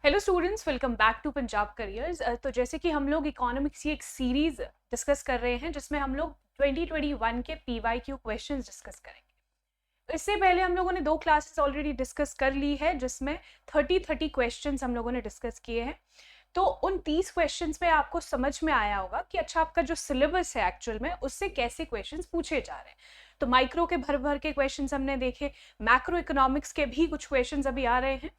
Hello students, welcome back to Punjab careers. तो जैसे कि हम लोग इकोनॉमिक्स की एक सीरीज डिस्कस कर रहे हैं जिसमें हम लोग 2021 के पीवाईक्यू क्वेश्चंस डिस्कस करेंगे। तो इससे पहले हम लोगों ने 2 क्लासेस ऑलरेडी डिस्कस कर ली है जिसमें 30 क्वेश्चंस हम लोगों ने डिस्कस किए हैं। तो उन 30 क्वेश्चंस में आपको समझ में आया होगा कि अच्छा आपका जो सिलेबस है एक्चुअल में उससे कैसे क्वेश्चंस पूछे जा रहे हैं। तो माइक्रो के भर भर के क्वेश्चंस हमने देखे, मैक्रो इकोनॉमिक्स के भी कुछ क्वेश्चंस अभी आ रहे हैं।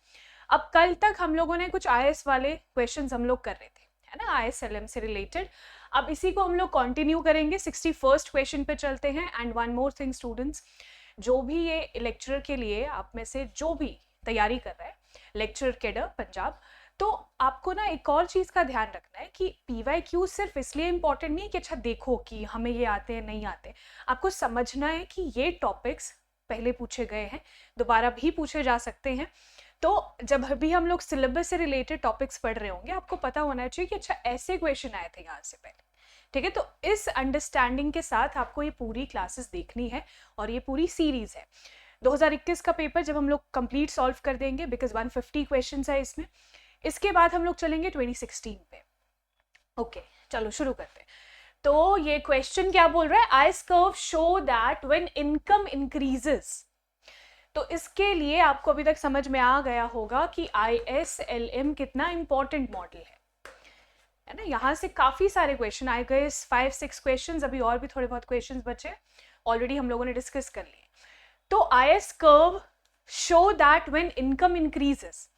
अब कल तक हम लोगों ने कुछ आईएएस वाले क्वेश्चंस हम लोग कर रहे थे, है ना, आईएसएलएम से रिलेटेड। अब इसी को हम लोग कंटिन्यू करेंगे, 61st क्वेश्चन पे चलते हैं। And one more thing students, जो भी ये लेक्चरर के लिए आप में से जो भी तैयारी कर रहा है लेक्चरर कैडर पंजाब, तो आपको ना एक और चीज़ का ध्यान रखना है कि पीवाईक्यू सिर्फ इसलिए इंपॉर्टेंट नहीं है कि अच्छा देखो कि हमें ये आते हैं नहीं आते। आपको समझना है कि ये टॉपिक्स पहले पूछे गए हैं, दोबारा भी पूछे जा सकते हैं। तो जब भी हम लोग सिलेबस से रिलेटेड टॉपिक्स पढ़ रहे होंगे आपको पता होना चाहिए कि अच्छा ऐसे क्वेश्चन आए थे यहाँ से पहले। ठीक है, तो इस अंडरस्टैंडिंग के साथ आपको ये पूरी क्लासेस देखनी है और ये पूरी सीरीज है। 2021 का पेपर जब हम लोग कंप्लीट सॉल्व कर देंगे, बिकॉज 150 क्वेश्चंस है इसमें, इसके बाद हम लोग चलेंगे 2016 पे। ओके, चलो शुरू करते हैं। तो ये क्वेश्चन क्या बोल रहा है, ice curve show that when income increases. तो इसके लिए आपको अभी तक समझ में आ गया होगा कि ISLM कितना इंपॉर्टेंट मॉडल है ना। यहाँ से काफी सारे क्वेश्चन आए गए, 5-6 क्वेश्चन, अभी और भी थोड़े बहुत क्वेश्चन बचे, ऑलरेडी हम लोगों ने डिस्कस कर लिए। तो IS curve show that when income increases,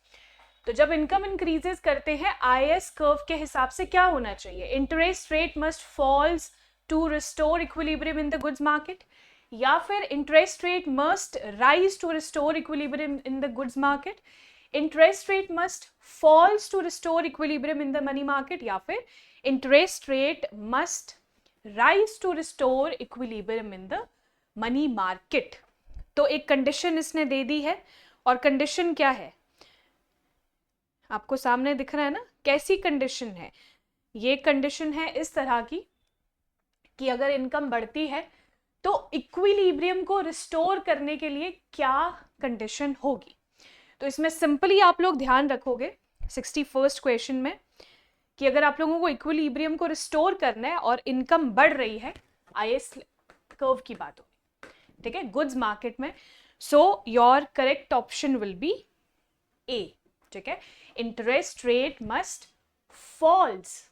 तो जब इनकम इंक्रीजेस करते हैं IS कर्व के हिसाब से क्या होना चाहिए, interest rate must falls to restore equilibrium in the goods market, या फिर interest rate must rise to restore equilibrium in the goods market, interest rate must falls to restore equilibrium in the money market, या फिर interest rate must rise to restore equilibrium in the money market. तो एक condition इसने दे दी है, और condition क्या है आपको सामने दिख रहा है ना, कैसी कंडीशन है। ये कंडीशन है इस तरह की कि अगर इनकम बढ़ती है तो इक्विलिब्रियम को रिस्टोर करने के लिए क्या कंडीशन होगी। तो इसमें सिंपली आप लोग ध्यान रखोगे 61st क्वेश्चन में कि अगर आप लोगों को इक्विलिब्रियम को रिस्टोर करना है और इनकम बढ़ रही है, आईएस कर्व की बात होगी, ठीक है, गुड्स मार्केट में, so your correct option will be A. ठीक है, interest rate must falls,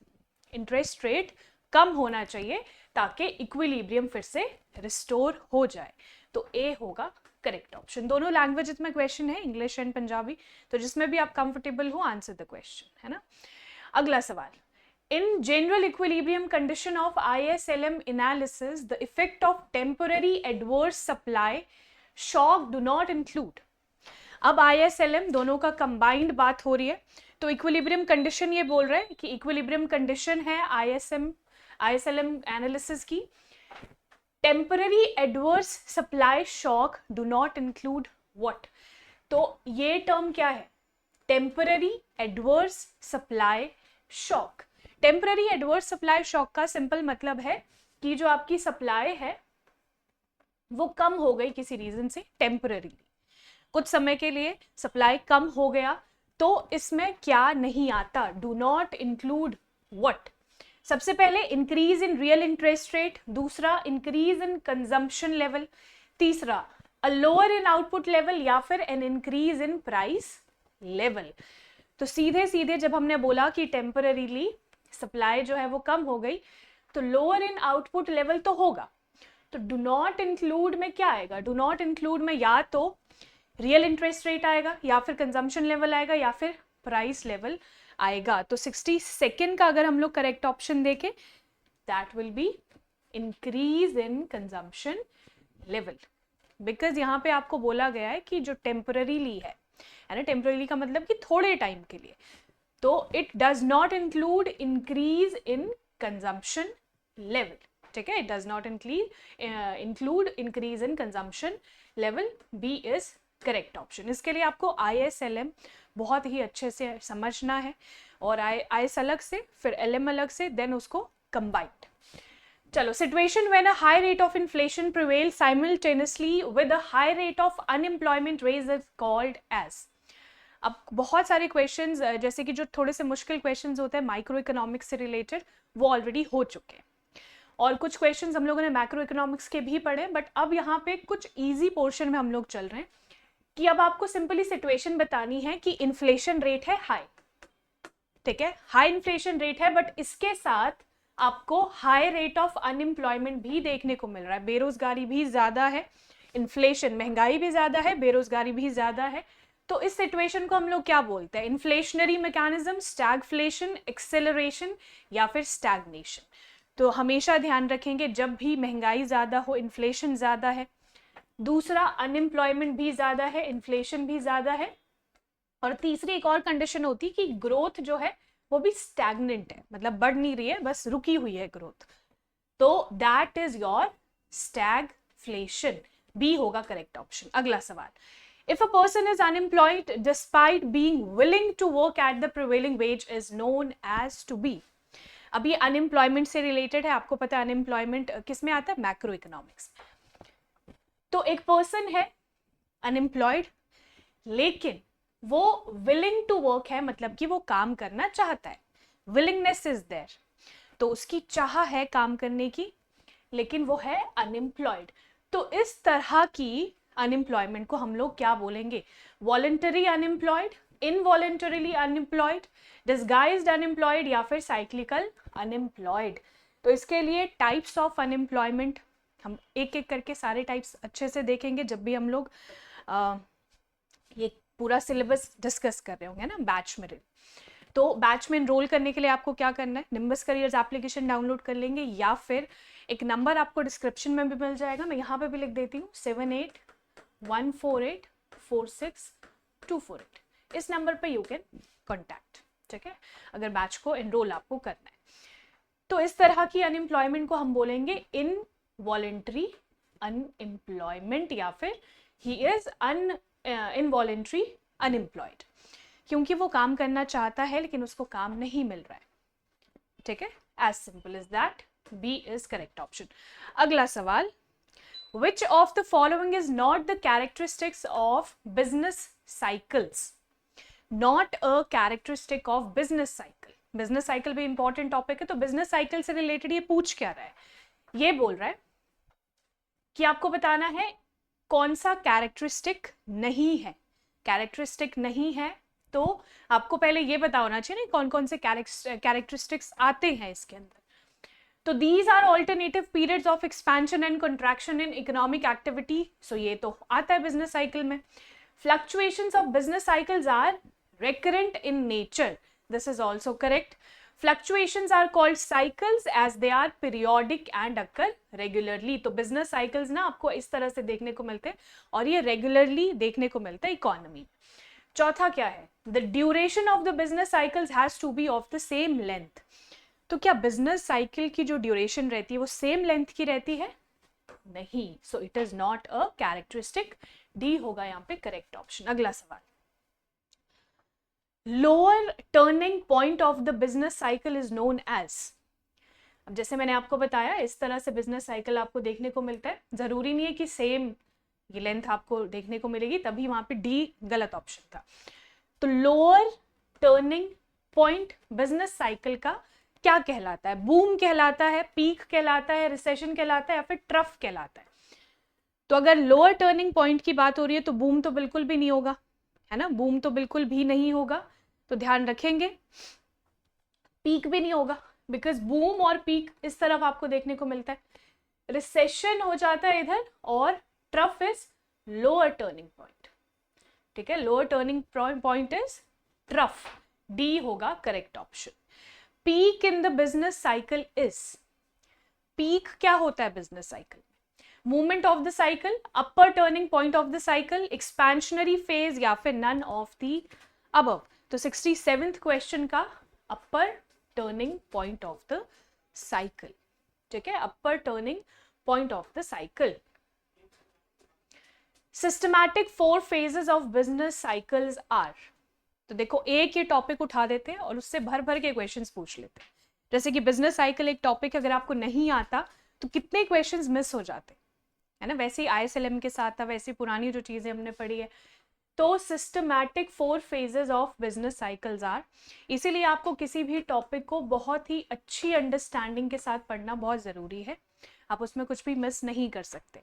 interest rate कम होना चाहिए ताकि इक्विलिब्रियम फिर से रिस्टोर हो जाए। तो ए होगा करेक्ट ऑप्शन। दोनों लैंग्वेज में क्वेश्चन है, इंग्लिश एंड पंजाबी, तो जिसमें भी आप कंफर्टेबल हो आंसर द क्वेश्चन, है ना। अगला सवाल, in general equilibrium condition of ISLM analysis the effect of temporary adverse supply shock do not include. अब ISLM दोनों का कंबाइंड बात हो रही है, तो इक्विलिब्रियम कंडीशन ये बोल रहा है कि इक्विलिब्रियम कंडीशन है ISLM एनालिसिस की, temporary adverse supply shock do not include what. तो ये टर्म क्या है, temporary adverse supply shock. Temporary adverse supply shock का सिंपल मतलब है कि जो आपकी सप्लाई है वो कम हो गई किसी रीजन से, टेम्पररी कुछ समय के लिए सप्लाई कम हो गया, तो इसमें क्या नहीं आता, डू नॉट इंक्लूड व्हाट। सबसे पहले increase in real interest rate, दूसरा इंक्रीज इन कंजम्पशन लेवल, तीसरा a lower in output level, या फिर an increase in price level. तो सीधे सीधे जब हमने बोला कि टेम्पररीली सप्लाई जो है वो कम हो गई, तो लोअर इन आउटपुट लेवल तो होगा। तो डू नॉट इंक्लूड में क्या आएगा, डू नॉट इंक्लूड में या तो रियल इंटरेस्ट रेट आएगा, या फिर कंजम्पशन लेवल आएगा, या फिर प्राइस लेवल आएगा। तो 62nd का अगर हम लोग करेक्ट ऑप्शन देखें, that will be increase in consumption level, because यहाँ पे आपको बोला गया है कि जो टेम्पररीली है ना, टेम्पररीली का मतलब कि थोड़े टाइम के लिए, तो it does not include increase in consumption level. ठीक है, it does not include increase in consumption level, B is correct option. इसके लिए आपको ISLM बहुत ही अच्छे से समझना है, और IS अलग से, फिर LM अलग से, देन उसको कंबाइंड। चलो, situation when a high rate of inflation prevail simultaneously with a high rate of unemployment rate is called as. अब बहुत सारे क्वेश्चंस जैसे कि जो थोड़े से मुश्किल क्वेश्चंस होते हैं माइक्रो इकोनॉमिक्स से रिलेटेड, वो ऑलरेडी हो चुके हैं, और कुछ क्वेश्चंस हम लोगों ने मैक्रो इकोनॉमिक्स के भी पढ़े, बट अब यहाँ पे कुछ ईजी पोर्शन में हम लोग चल रहे हैं कि अब आपको सिंपली सिचुएशन बतानी है कि इन्फ्लेशन रेट है हाई, ठीक है, हाई इन्फ्लेशन रेट है, बट इसके साथ आपको हाई रेट ऑफ अनएम्प्लॉयमेंट भी देखने को मिल रहा है, बेरोजगारी भी ज्यादा है, इन्फ्लेशन महंगाई भी ज्यादा है, बेरोजगारी भी ज्यादा है। तो इस सिचुएशन को हम लोग क्या बोलते हैं? इन्फ्लेशनरी मैकेनिज्म, स्टैगफ्लेशन, एक्सेलरेशन या फिर स्टैग्नेशन। तो हमेशा ध्यान रखेंगे जब भी महंगाई ज्यादा हो, इन्फ्लेशन ज्यादा है, दूसरा अनएम्प्लॉयमेंट भी ज्यादा है, इन्फ्लेशन भी ज्यादा है, और तीसरी एक और कंडीशन होती है कि ग्रोथ जो है वो भी स्टैग्नेंट है, मतलब बढ़ नहीं रही है, बस रुकी हुई है ग्रोथ, तो that is your stagflation. B होगा करेक्ट ऑप्शन। अगला सवाल, if a person is unemployed despite being willing to work at the prevailing wage is known as to be. अब ये अनएम्प्लॉयमेंट से रिलेटेड है, आपको पता है अनएम्प्लॉयमेंट किस में आता है? Macro economics. तो एक पर्सन है अनएम्प्लॉयड, लेकिन वो विलिंग टू वर्क है, मतलब कि वो काम करना चाहता है, विलिंगनेस इज देयर, तो उसकी चाह है काम करने की, लेकिन वो है अनएम्प्लॉयड। तो इस तरह की अनएम्प्लॉयमेंट को हम लोग क्या बोलेंगे? Voluntary unemployed, involuntarily unemployed, disguised unemployed या फिर साइक्लिकल अनएम्प्लॉयड। तो इसके लिए टाइप्स ऑफ अनएम्प्लॉयमेंट हम एक एक करके सारे टाइप्स अच्छे से देखेंगे जब भी हम लोग ये पूरा सिलेबस डिस्कस कर रहे होंगे ना बैच में। तो बैच में एनरोल करने के लिए आपको क्या करना है? निम्बस करियर्स एप्लीकेशन डाउनलोड कर लेंगे, या फिर एक नंबर आपको डिस्क्रिप्शन में भी मिल जाएगा, मैं यहाँ पे भी लिख देती हूँ, 7814846248। इस नंबर पे यू कैन कॉन्टैक्ट, ठीक है, अगर बैच को एनरोल आपको करना है। तो इस तरह की अनएम्प्लॉयमेंट को हम बोलेंगे इनवॉलेंट्री अनएम्प्लॉयमेंट, या फिर ही इज इनवॉलेंट्री अनएम्प्लॉयड, क्योंकि वो काम करना चाहता है लेकिन उसको काम नहीं मिल रहा है, ठीक है, as simple as that. B is correct option. अगला सवाल, which of the following is not the characteristics of business cycles? Not a characteristic of business cycle. business cycle भी important topic है, तो business cycle से related ये पूछ क्या रहा है? ये बोल रहा है कि आपको बताना है कौन सा कैरेक्टरिस्टिक नहीं है। कैरेक्टरिस्टिक नहीं है तो आपको पहले ये पता होना चाहिए ना कौन कौन से कैरेक्टरिस्टिक्स आते हैं इसके अंदर। तो these are alternative periods of expansion and contraction in economic activity. So ये तो आता है business cycle में। Fluctuations of business cycles are recurrent in nature. This is also correct. Fluctuations are called cycles as they are periodic and occur regularly. तो business cycles ना आपको इस तरह से देखने को मिलते हैं और ये regularly देखने को मिलता है इकोनॉमी। चौथा क्या है? The duration of the business cycles has to be of the same length. तो क्या बिजनेस साइकिल की जो ड्यूरेशन रहती है वो सेम लेंथ की रहती है? नहीं, so it is not a characteristic. D होगा यहाँ पे करेक्ट ऑप्शन। अगला सवाल, lower turning point of the business cycle is known as. अब जैसे मैंने आपको बताया इस तरह से बिजनेस साइकिल आपको देखने को मिलता है, जरूरी नहीं है कि सेम ये लेंथ आपको देखने को मिलेगी, तभी वहां पे डी गलत ऑप्शन था। तो lower turning point business cycle का क्या कहलाता है? बूम कहलाता है, पीक कहलाता है, रिसेशन कहलाता है या फिर ट्रफ कहलाता है? तो अगर लोअर टर्निंग पॉइंट की बात हो रही है तो बूम तो बिल्कुल भी नहीं होगा, है ना, बूम तो बिल्कुल भी नहीं होगा, तो ध्यान रखेंगे। पीक भी नहीं होगा, बिकॉज बूम और पीक इस तरफ आपको देखने को मिलता है, रिसेशन हो जाता है इधर, और trough is lower turning point, ठीक है, lower turning point is trough. D होगा correct option. Peak in the business cycle is, peak क्या होता है business cycle? Movement of the cycle, upper turning point of the cycle, expansionary phase या फिर none of the above. तो 67th question का upper turning point of the cycle, ठीक है, upper turning point of the cycle. Systematic 4 phases of business cycles are. तो देखो एक ये टॉपिक उठा देते हैं और उससे भर भर के क्वेश्चंस पूछ लेते हैं। जैसे कि बिजनेस साइकिल एक टॉपिक अगर आपको नहीं आता तो कितने क्वेश्चंस मिस हो जाते हैं, है ना। वैसे ही ISLM के साथ था, वैसे पुरानी जो चीजें हमने पढ़ी है, तो systematic 4 phases of business cycles are, इसीलिए आपको किसी भी टॉपिक को बहुत ही अच्छी अंडरस्टैंडिंग के साथ पढ़ना बहुत ज़रूरी है, आप उसमें कुछ भी मिस नहीं कर सकते।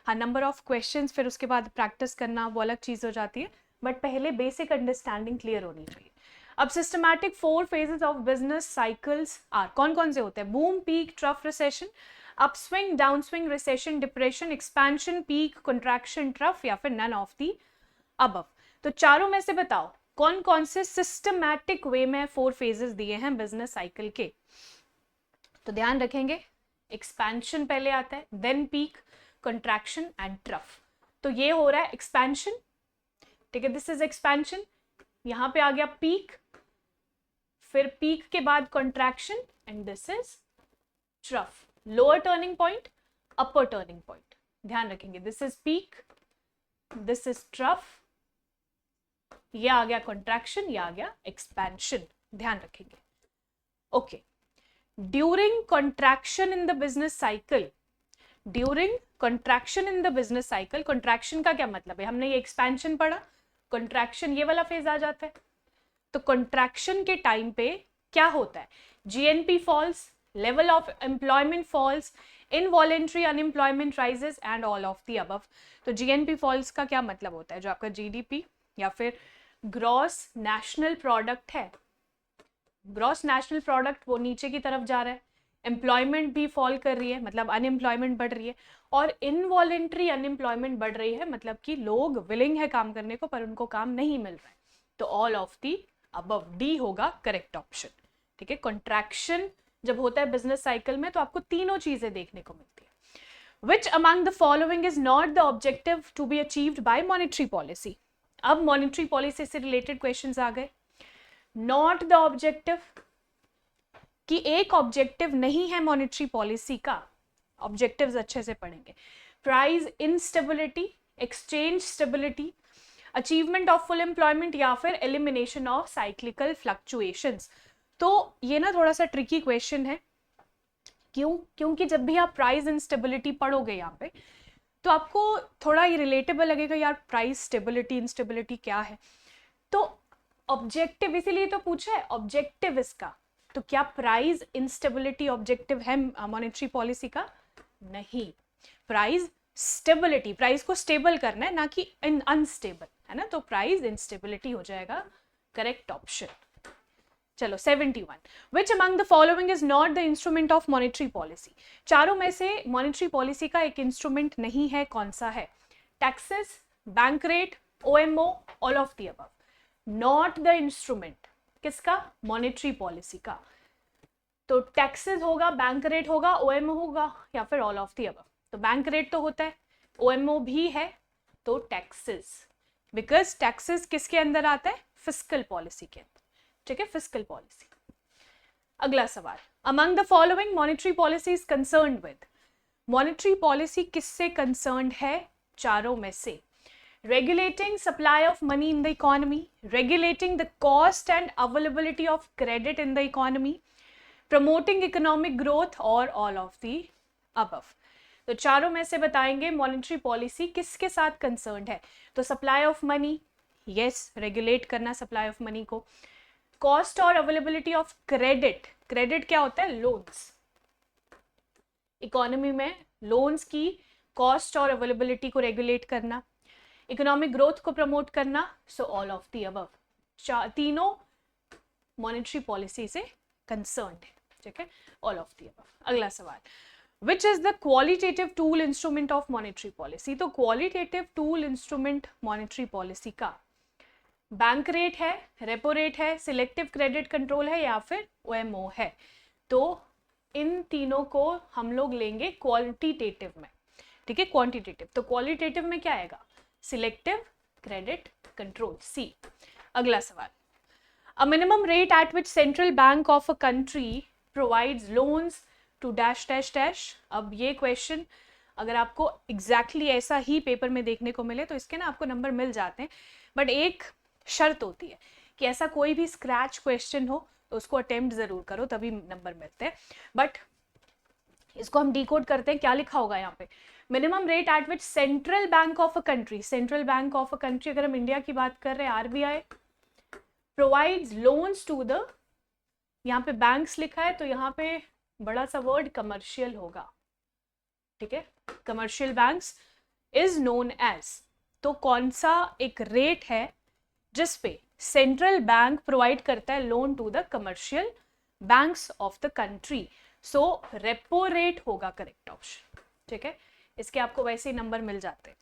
हाँ, नंबर ऑफ क्वेश्चंस फिर उसके बाद प्रैक्टिस करना वो अलग चीज़ हो जाती है, बट पहले बेसिक अंडरस्टैंडिंग क्लियर होनी चाहिए। अब systematic 4 phases of business cycles are, कौन कौन से होते हैं? Boom, peak, trough, recession, upswing, downswing, recession, depression, expansion, peak, contraction, trough, या फिर नन ऑफ दी अबव। तो चारों में से बताओ कौन कौन से सिस्टमैटिक वे में 4 फेजेस दिए हैं बिजनेस साइकिल के। तो ध्यान रखेंगे, एक्सपेंशन पहले आता है, then peak, contraction and trough. तो ये हो रहा है एक्सपेंशन, ठीक है, दिस इज एक्सपेंशन। यहां पे आ गया पीक, फिर पीक के बाद contraction, and this is trough. Lower turning point, upper turning point, ध्यान रखेंगे, this is peak, this is trough, ये आ गया कंट्रैक्शन, ये आ गया एक्सपेंशन, ध्यान रखेंगे। Okay, during contraction in the business cycle, during contraction in the business cycle, contraction का क्या मतलब है? हमने ये एक्सपेंशन पढ़ा, कंट्रैक्शन ये वाला फेज आ जाता है। तो कंट्रैक्शन के टाइम पे क्या होता है? GNP falls, level of employment falls, involuntary unemployment rises and all of the above. तो जीएनपी फॉल्स का क्या मतलब होता है? जो आपका जीडीपी या फिर ग्रॉस नेशनल प्रोडक्ट है, ग्रॉस नेशनल प्रोडक्ट वो नीचे की तरफ जा रहा है, एम्प्लॉयमेंट भी फॉल कर रही है, मतलब अनएम्प्लॉयमेंट बढ़ रही है, और इनवॉलेंट्री अनएम्प्लॉयमेंट बढ़ रही है, मतलब कि लोग विलिंग है काम करने को पर उनको काम नहीं मिल रहा है। तो all of the above, D होगा करेक्ट ऑप्शन, ठीक है। कंट्रैक्शन जब होता है बिजनेस साइकिल में तो आपको तीनों चीजें देखने को मिलती है। Which among the following is not the objective to be achieved by monetary policy? अब monetary policy से related questions आ गए। Not the objective, कि एक ऑब्जेक्टिव नहीं है मॉनेटरी पॉलिसी का, ऑब्जेक्टिव्स अच्छे से पढ़ेंगे। Price instability, exchange stability, achievement of full employment, या फिर एलिमिनेशन ऑफ साइक्लिकल फ्लक्चुएशंस। तो ये ना थोड़ा सा ट्रिकी क्वेश्चन है, क्यों? क्योंकि जब भी आप प्राइस इंस्टेबिलिटी पढ़ोगे यहाँ पे तो आपको थोड़ा ये रिलेटेबल लगेगा, यार प्राइस स्टेबिलिटी इंस्टेबिलिटी क्या है। तो ऑब्जेक्टिव इसीलिए तो पूछा है ऑब्जेक्टिव इसका, तो क्या प्राइस इंस्टेबिलिटी ऑब्जेक्टिव है मॉनेटरी पॉलिसी का? नहीं, प्राइस स्टेबिलिटी, प्राइस को स्टेबल करना है ना कि अनस्टेबल, है ना। तो प्राइस इंस्टेबिलिटी हो जाएगा करेक्ट ऑप्शन। चलो 71, विच among the following is not the instrument of monetary policy? चारों में से मॉनेटरी पॉलिसी का एक इंस्ट्रूमेंट नहीं है, कौन सा है? Taxes, bank rate, OMO, all of the above. Not the instrument किसका? मॉनेटरी पॉलिसी का। तो टैक्सेस होगा, बैंक रेट होगा, ओएमओ होगा, या फिर ऑल ऑफ द अबव। तो बैंक रेट तो होता है, ओएमओ भी है, तो टैक्सेस, बिकॉज टैक्सेस किसके अंदर आता है? फिस्कल पॉलिसी के अंदर, ठीक है, फिस्कल पॉलिसी। अगला सवाल, among the following monetary policy is concerned with? Monetary policy किससे कंसर्न्ड है? चारों में से। regulating supply of money in the economy, regulating the cost and availability of credit in the economy, promoting economic growth, or all of the above। तो चारों में से बताएंगे मॉनेटरी पॉलिसी किसके साथ कंसर्न्ड है। तो supply of money, yes, regulate करना सप्लाई ऑफ मनी को। कॉस्ट और अवेलेबिलिटी ऑफ क्रेडिट, क्रेडिट क्या होता है? लोन्स। इकोनॉमी में लोन्स की कॉस्ट और अवेलेबिलिटी को रेगुलेट करना, इकोनॉमिक ग्रोथ को प्रमोट करना, so all of the above. तीनों मॉनेटरी पॉलिसी से कंसर्न्ड है, ठीक है, ऑल ऑफ द अबव। अगला सवाल, which is the qualitative tool instrument of monetary policy? तो qualitative tool instrument monetary policy का बैंक रेट है, रेपो रेट है, सिलेक्टिव क्रेडिट कंट्रोल है, या फिर ओएमओ है। तो इन तीनों को हम लोग लेंगे क्वालिटेटिव में, ठीक है, क्वांटिटेटिव। तो क्वालिटेटिव में क्या आएगा? Selective credit control, C. अगला सवाल, a minimum rate at which central bank of a country provides loans to dash dash dash. अब ये क्वेश्चन अगर आपको एग्जैक्टली ऐसा ही पेपर में देखने को मिले तो इसके ना आपको नंबर मिल जाते हैं, बट एक शर्त होती है कि ऐसा कोई भी स्क्रैच क्वेश्चन हो तो उसको अटेम्प्ट जरूर करो, तभी नंबर मिलते हैं। बट इसको हम डिकोड करते हैं, क्या लिखा होगा यहाँ पे? Minimum rate at which central bank of a country, central bank of a country अगर हम इंडिया की बात कर रहे हैं RBI, provides loans to the, यहाँ पे बैंक्स लिखा है तो यहाँ पे बड़ा सा वर्ड कमर्शियल होगा, ठीक है, commercial banks is known as. तो कौन सा एक रेट है जिसपे सेंट्रल बैंक प्रोवाइड करता है loan to the commercial banks of the country? So repo rate होगा करेक्ट ऑप्शन, ठीक है, इसके आपको वैसे ही नंबर मिल जाते हैं।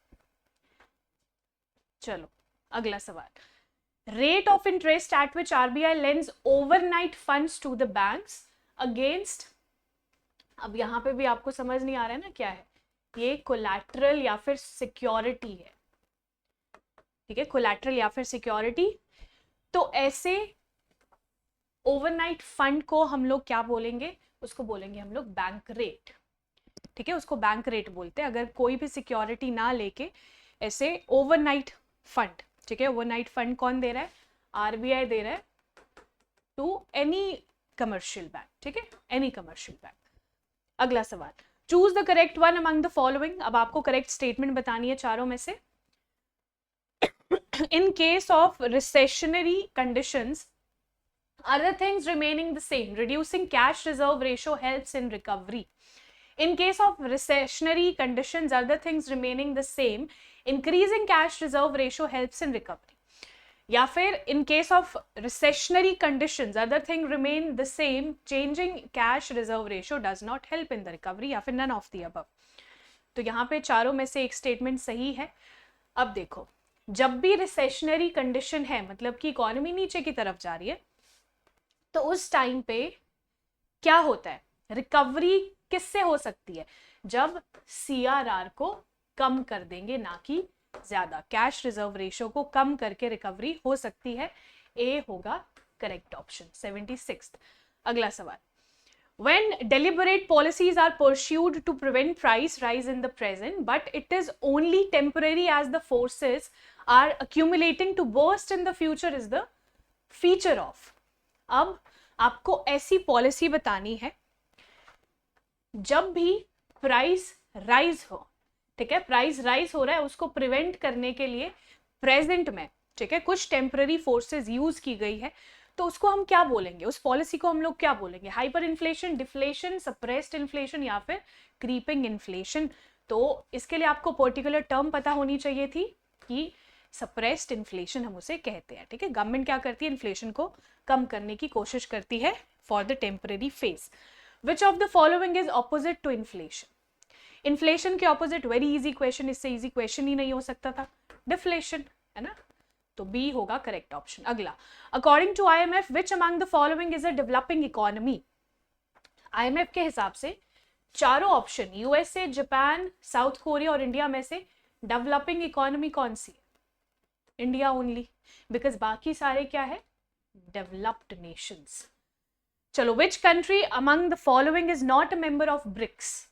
चलो अगला सवाल, rate of interest at which RBI lends overnight funds to the banks against, अब यहां पे भी आपको समझ नहीं आ रहा है ना क्या है ये, कोलैटरल या फिर सिक्योरिटी है, ठीक है, कोलैटरल या फिर सिक्योरिटी। तो ऐसे ओवरनाइट फंड को हम लोग क्या बोलेंगे, उसको बोलेंगे हम लोग बैंक रेट, ठीक है, उसको बैंक रेट बोलते हैं। अगर कोई भी सिक्योरिटी ना लेके ऐसे ओवरनाइट फंड, ठीक है, ओवरनाइट फंड कौन दे रहा है, आरबीआई दे रहा है टू एनी कमर्शियल बैंक, ठीक है, एनी कमर्शियल बैंक। अगला सवाल, choose the correct one among the following, अब आपको करेक्ट स्टेटमेंट बतानी है चारों में से। In case of recessionary conditions, other things remaining the same, reducing cash reserve ratio helps in recovery. In case of recessionary conditions, other things remaining the same, increasing cash reserve ratio helps in recovery. या फिर in case of recessionary conditions, other thing remain the same, changing cash reserve ratio does not help in the recovery, या फिर none of the above. तो यहाँ पे चारों में से एक स्टेटमेंट सही है। अब देखो, जब भी रिसेशनरी कंडीशन है, मतलब कि इकोनॉमी नीचे की तरफ जा रही है, तो उस टाइम पे क्या होता है, रिकवरी किससे हो सकती है, जब सीआरआर को कम कर देंगे, ना कि ज्यादा, कैश रिजर्व रेशियो को कम करके रिकवरी हो सकती है। ए होगा करेक्ट ऑप्शन 76। अगला सवाल, when deliberate policies are pursued to prevent price rise in the present, but it is only temporary as the forces are accumulating to burst in the future is the feature of। अब आपको ऐसी policy बतानी है जब भी price rise हो, ठीक है, प्राइस राइज हो रहा है, उसको प्रिवेंट करने के लिए प्रेजेंट में, ठीक है, कुछ टेम्पररी फोर्सेस यूज की गई है, तो उसको हम क्या बोलेंगे, उस पॉलिसी को हम लोग क्या बोलेंगे, hyper inflation, deflation, suppressed inflation या फिर क्रीपिंग इन्फ्लेशन। तो इसके लिए आपको पर्टिकुलर टर्म पता होनी चाहिए थी कि सप्रेस्ड इन्फ्लेशन हम उसे कहते हैं, ठीक है। गवर्नमेंट क्या करती है, इन्फ्लेशन को कम करने की कोशिश करती है for the temporary phase. Which of the following is opposite to inflation? Inflation के ऑपोजिट, वेरी इजी क्वेश्चन, इससे इजी क्वेश्चन ही नहीं हो सकता था, डिफ्लेशन, है ना, तो बी होगा करेक्ट ऑप्शन। अगला, according to IMF which among the following is a developing economy? IMF के हिसाब से चारों option, USA, Japan, South Korea और इंडिया में से डेवलपिंग इकोनॉमी कौन सी है? इंडिया ओनली, बिकॉज बाकी सारे क्या है, डेवलप्ड नेशंस। चलो, which country among the following is not a member of BRICS?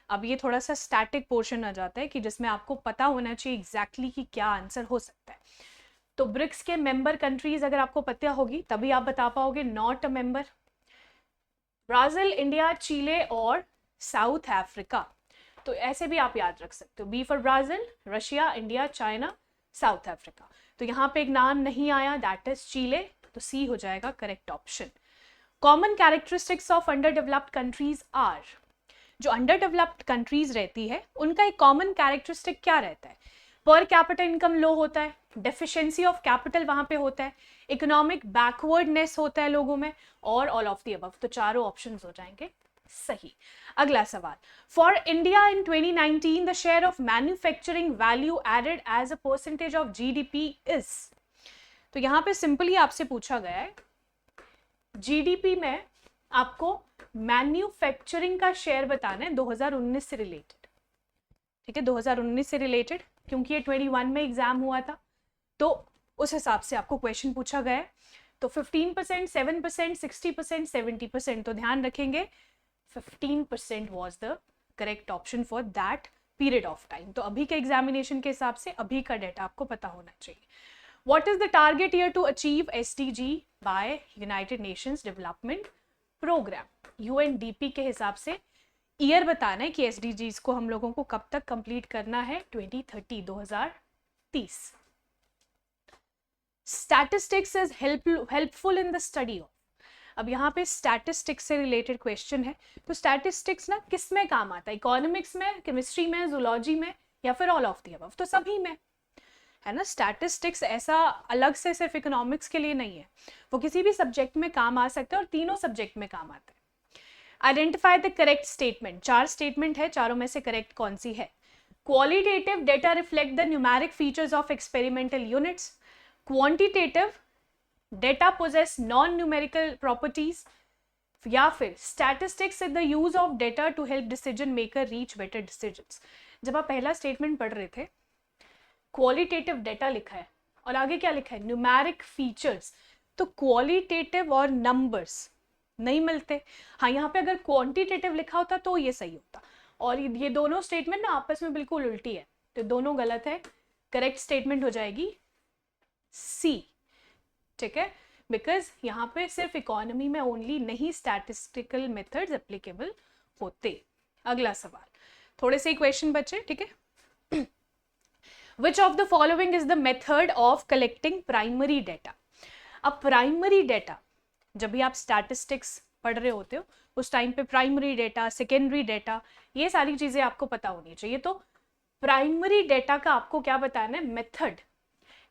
अब ये थोड़ा सा स्टैटिक पोर्शन आ जाता है कि जिसमें आपको पता होना चाहिए एग्जैक्टली कि क्या आंसर हो सकता है। तो ब्रिक्स के मेंबर कंट्रीज अगर आपको पता होगी तभी आप बता पाओगे। Not a member, Brazil, India, Chile और साउथ अफ्रीका। तो ऐसे भी आप याद रख सकते हो, B for Brazil, Russia, India, China, South Africa. तो यहाँ पे एक नाम नहीं आया, दैट इज चिले, तो सी हो जाएगा correct option. Common characteristics of under developed countries are, जो अंडर डेवलप्ड कंट्रीज रहती है उनका एक कॉमन कैरेक्टरिस्टिक क्या रहता है? पर कैपिटल इनकम लो होता है, डेफिशिएंसी ऑफ कैपिटल वहां पे होता है, इकोनॉमिक बैकवर्डनेस होता है लोगों में, और ऑल ऑफ द अबव। तो चारों ऑप्शंस हो जाएंगे सही। अगला सवाल, for India in 2019 the share of manufacturing value added as a percentage of GDP is. तो यहाँ पे सिंपली आपसे पूछा गया है जीडीपी में आपको मैन्युफैक्चरिंग का शेयर बताना है 2019 से रिलेटेड, ठीक है, 2019 से रिलेटेड, क्योंकि ये 21 में एग्जाम हुआ था, तो उस हिसाब से आपको क्वेश्चन पूछा गया है। तो 15%, 7%, 60%, 70%, तो ध्यान रखेंगे 15% was the correct option for that period of time. तो अभी के एग्जामिनेशन के हिसाब से अभी का डेटा आपको पता होना चाहिए। What is the target year to achieve SDG by United Nations development programme? UNDP के हिसाब से ईयर बताना है कि एसडीजीज को हम लोगों को कब तक कंप्लीट करना है, 2030। Statistics is helpful in the study of, अब यहाँ पे स्टैटिस्टिक्स से रिलेटेड क्वेश्चन है, तो स्टैटिस्टिक्स ना किस में काम आता है, इकोनॉमिक्स में, केमिस्ट्री में, जूलॉजी में, या फिर ऑल ऑफ द अबव, तो सभी में है ना। स्टैटिस्टिक्स ऐसा अलग से सिर्फ इकोनॉमिक्स के लिए नहीं है, वो किसी भी सब्जेक्ट में काम आ सकता है और तीनों सब्जेक्ट में काम आता है। Identify the correct statement, 4 statement है, चारों में से करेक्ट कौन सी है। Qualitative data reflect the numeric features of experimental units, quantitative data poses non numerical properties, या फिर statistics is the use of data to help decision maker reach better decisions. जब आप पहला स्टेटमेंट पढ़ रहे थे, क्वालिटेटिव डेटा लिखा है और आगे क्या लिखा है, न्यूमेरिक फीचर्स, तो क्वालिटेटिव और नंबर्स नहीं मिलते। हाँ, यहाँ पे अगर क्वांटिटेटिव लिखा होता तो ये सही होता, और ये दोनों स्टेटमेंट ना आपस में बिल्कुल उल्टी है, तो दोनों गलत है। करेक्ट स्टेटमेंट हो जाएगी सी, ठीक है, बिकॉज यहाँ पे सिर्फ इकोनॉमी में ओनली नहीं स्टैटिस्टिकल मेथड्स एप्लीकेबल होते। अगला सवाल, थोड़े से क्वेश्चन बचे, ठीक है। Which of the following is the method of collecting primary data? अब प्राइमरी डेटा, जब भी आप स्टैटिस्टिक्स पढ़ रहे होते हो उस टाइम पे प्राइमरी डेटा, सेकेंडरी डेटा, ये सारी चीजें आपको पता होनी चाहिए। तो प्राइमरी डेटा का आपको क्या बताना है, method,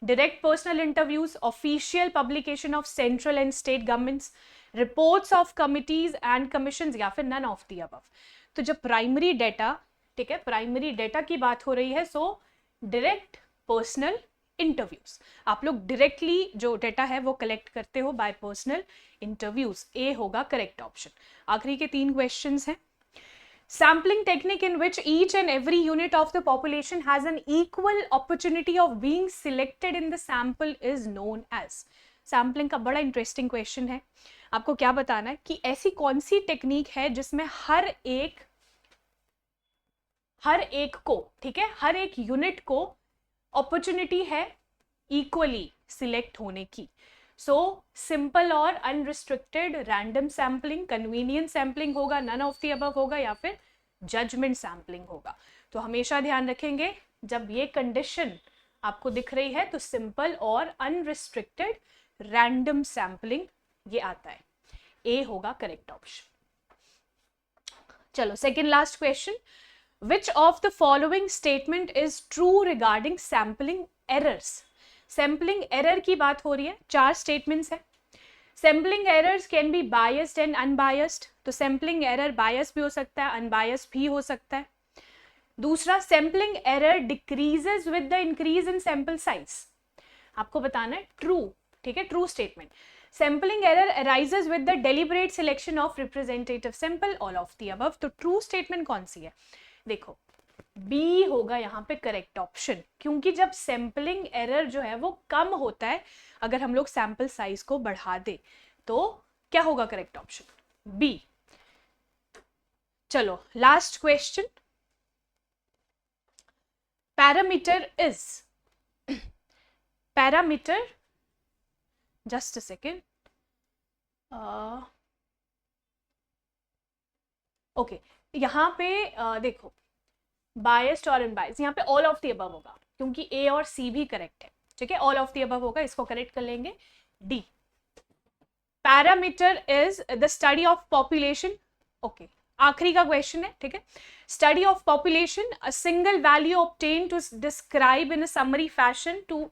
direct personal interviews, official publication of central and state governments, reports of committees and commissions, या फिर नन ऑफ द अबव। तो जब प्राइमरी डेटा, ठीक है, प्राइमरी डेटा की बात हो रही है, सो डायरेक्ट पर्सनल इंटरव्यूज, आप लोग डायरेक्टली जो डेटा है वो कलेक्ट करते हो बाय पर्सनल इंटरव्यूज, ए होगा करेक्ट ऑप्शन। आखिरी के 3 क्वेश्चंस हैं। Sampling technique in which each and every unit of the population has an equal opportunity of being selected in the sample is known as. Sampling का बड़ा interesting question है। आपको क्या बताना है कि ऐसी कौन सी टेक्निक है जिसमें हर एक को, ठीक है, हर एक यूनिट को अपॉर्चुनिटी है इक्वली सिलेक्ट होने की। सो सिंपल और unrestricted random sampling, convenient sampling होगा, नन ऑफ द अबव होगा, या फिर जजमेंट सैम्पलिंग होगा। तो हमेशा ध्यान रखेंगे जब ये कंडीशन आपको दिख रही है तो सिंपल और अनरिस्ट्रिक्टेड रैंडम सैम्पलिंग ये आता है, ए होगा करेक्ट ऑप्शन। चलो second last question, Which of the following statement is true regarding sampling errors? Sampling error की बात हो रही है, 4 statements है। Sampling errors can be biased and unbiased, तो sampling error bias भी हो सकता है, unbiased भी हो सकता है। दूसरा, sampling error decreases with the increase in sample size, आपको बताना है true, ठीक है, true statement। Sampling error arises with the deliberate selection of representative sample, all of the above, तो true statement कौन सी है, देखो बी होगा यहाँ पे करेक्ट ऑप्शन, क्योंकि जब सैम्पलिंग एरर जो है वो कम होता है अगर हम लोग सैंपल साइज को बढ़ा दे, तो क्या होगा करेक्ट ऑप्शन, बी। चलो last question, parameter is, parameter, just a second, okay, यहाँ पे देखो बायस्ड और अनबायस्ड, यहाँ पे ऑल ऑफ द अबव होगा क्योंकि ए और सी भी करेक्ट है, ठीक है, ऑल ऑफ द अबव होगा, इसको करेक्ट कर लेंगे, D. Parameter is the study of population, okay, आखिरी का क्वेश्चन है, ठीक है, study of population, a single value obtain to describe in a summary fashion to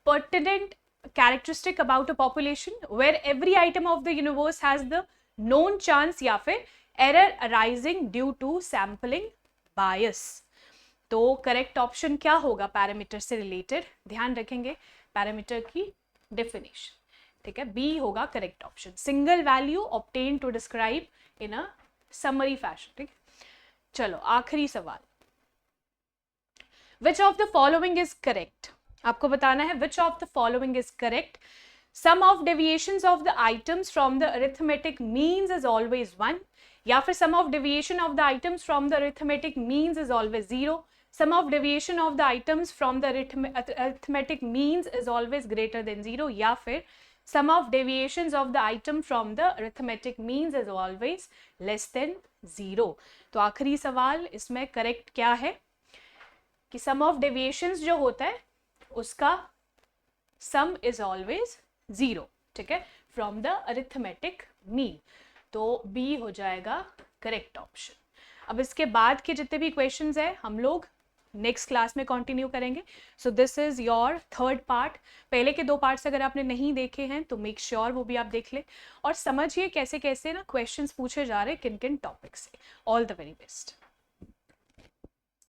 pertinent characteristic about a population where every item of the universe has the known chance, या फिर error arising due to sampling bias। तो correct option क्या होगा parameter से related, ध्यान रखेंगे parameter की definition, ठीक है, बी होगा correct option, single value obtain to describe in a summary fashion, ठीक। चलो आखिरी सवाल, which of the following is correct, आपको बताना है which of the following is correct. Sum of deviations of the items from the arithmetic means is always 1, या फिर sum of deviation of the items from the arithmetic means is always 0, sum of deviation of the items from the arithmetic means is always greater than 0, या फिर Sum of deviations of the item from the arithmetic means is always less than 0. तो आखिरी सवाल इसमें correct क्या है कि सम of deviations जो होता है उसका सम इज ऑलवेज 0, ठीक है, फ्रॉम द अरिथमेटिक मीन. तो बी हो जाएगा करेक्ट ऑप्शन. अब इसके बाद के जितने भी क्वेश्चंस है हम लोग नेक्स्ट क्लास में कंटिन्यू करेंगे. So this is your third part. पहले के 2 पार्ट्स अगर आपने नहीं देखे हैं तो मेक श्योर वो भी आप देख ले और समझिए कैसे कैसे ना क्वेश्चंस पूछे जा रहे हैं किन किन टॉपिक से. All the very best.